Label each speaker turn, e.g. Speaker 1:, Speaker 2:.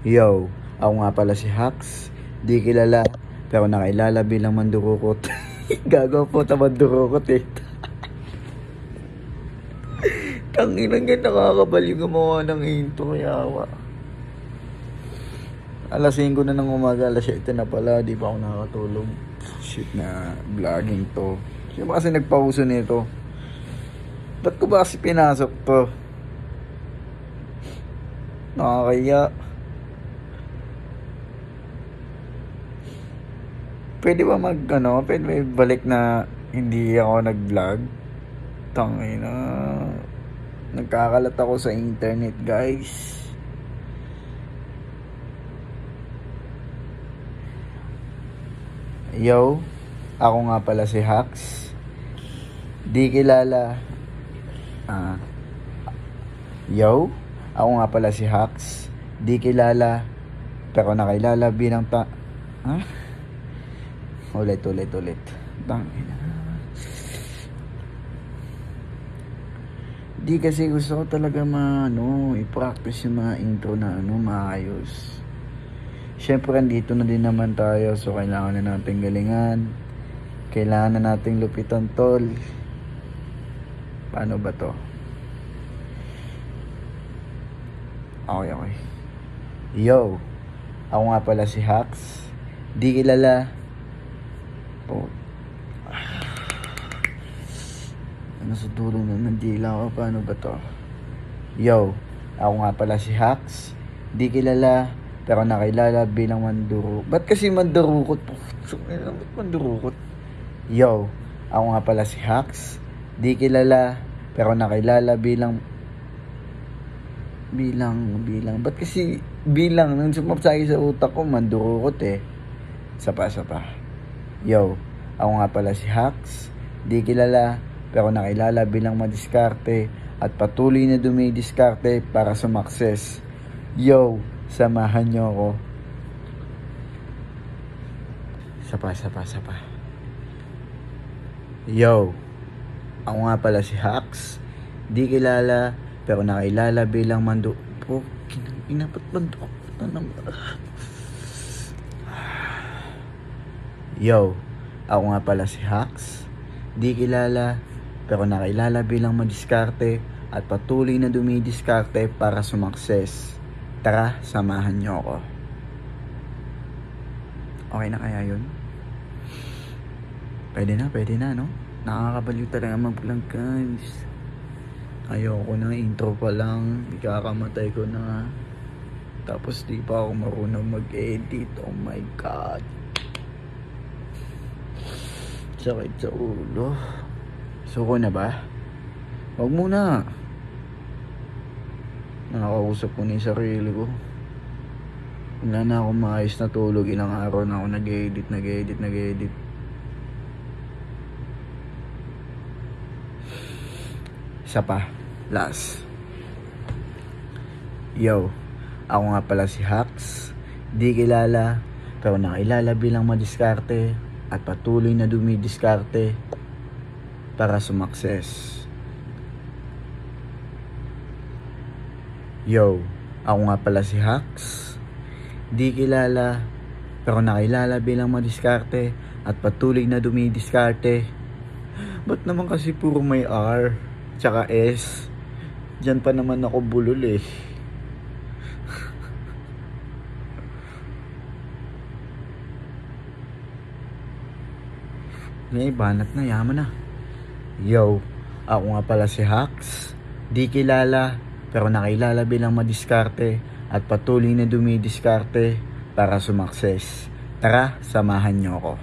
Speaker 1: Yo, ako nga pala si Hax. Di kilala, pero nakilala bilang mandurukot. Gago po ta mandurukot eh. Tanginang yan, nakakabaliw gumawa ng intro, yawa. Alas 5 na ng umaga, alas 7 na pala, di pa ako nakatulog. Shit na vlogging to. Sino ba kasi nagpauso nito? Ba't ko ba kasi pinasok to? Nakakaya. Pwede ba pwede ba balik na hindi ako nag-vlog? Tangina. Nagkakalat ako sa internet, guys. Yo, ako nga pala si Hax. Di kilala. Yo, ako nga pala si Hax. Di kilala, pero nakilala bilang Ulit. Tangina. Di kasi gusto ko talaga i-practice yung mga intro na maayos. Syempre andito na din naman tayo, so kailangan na natin galingan. Kailangan na nating lupitan, tol. Paano ba to? Okay. Yo, ako nga pala si Hax. Di kilala. Sa dulo na nandila ko. Paano ba to? Yo, ako nga pala si Hax. Di kilala, pero nakilala bilang mandurukot. Ba't kasi mandurukot? Ba't mandurukot? Yo, ako nga pala si Hax. Di kilala, pero nakilala bilang ba't kasi bilang nang sumapsagi sa utak ko mandurukot eh. Sapa. Yo, ako nga pala si Hax. Di kilala, pero nakilala bilang madiskarte at patuloy na dumidiskarte para sumakses. Yo, samahan nyo ako. Sapa. Yo, ako nga pala si Hax. Di kilala, pero nakilala bilang Yo, ako nga pala si Hax. Di kilala, pero nakilala bilang madiskarte at patuloy na dumidiskarte para sumakses. Tara, samahan nyo ako. Okay na kaya yun? Pwede na, no? Nakakabaliw talaga mag-vlog, guys. Ayoko na, intro pa lang. Ikakamatay ko na. Tapos di pa ako marunong mag-edit. Oh my God. Sakit sa ulo. Suko na ba? Huwag muna. Nakakausap ko na yung sarili ko. Wala na akong maayos na tulog. Ilang araw na ako nag-edit. Isa pa. Last. Yo, ako nga pala si Hax. Di kilala, pero nakilala bilang madiskarte at patuloy na dumidiskarte para sumakses. Yo, ako nga pala si Hax. Di kilala, pero nakilala bilang madiskarte at patuloy na dumidiskarte. Ba't naman kasi puro may R tsaka S? Diyan pa naman ako bulol eh. Ngayon, banat na, yaman na. Yo, ako nga pala si Hax. Di kilala, pero nakilala bilang madiskarte at patuloy na dumidiskarte para sumakses. Tara, samahan nyo ako.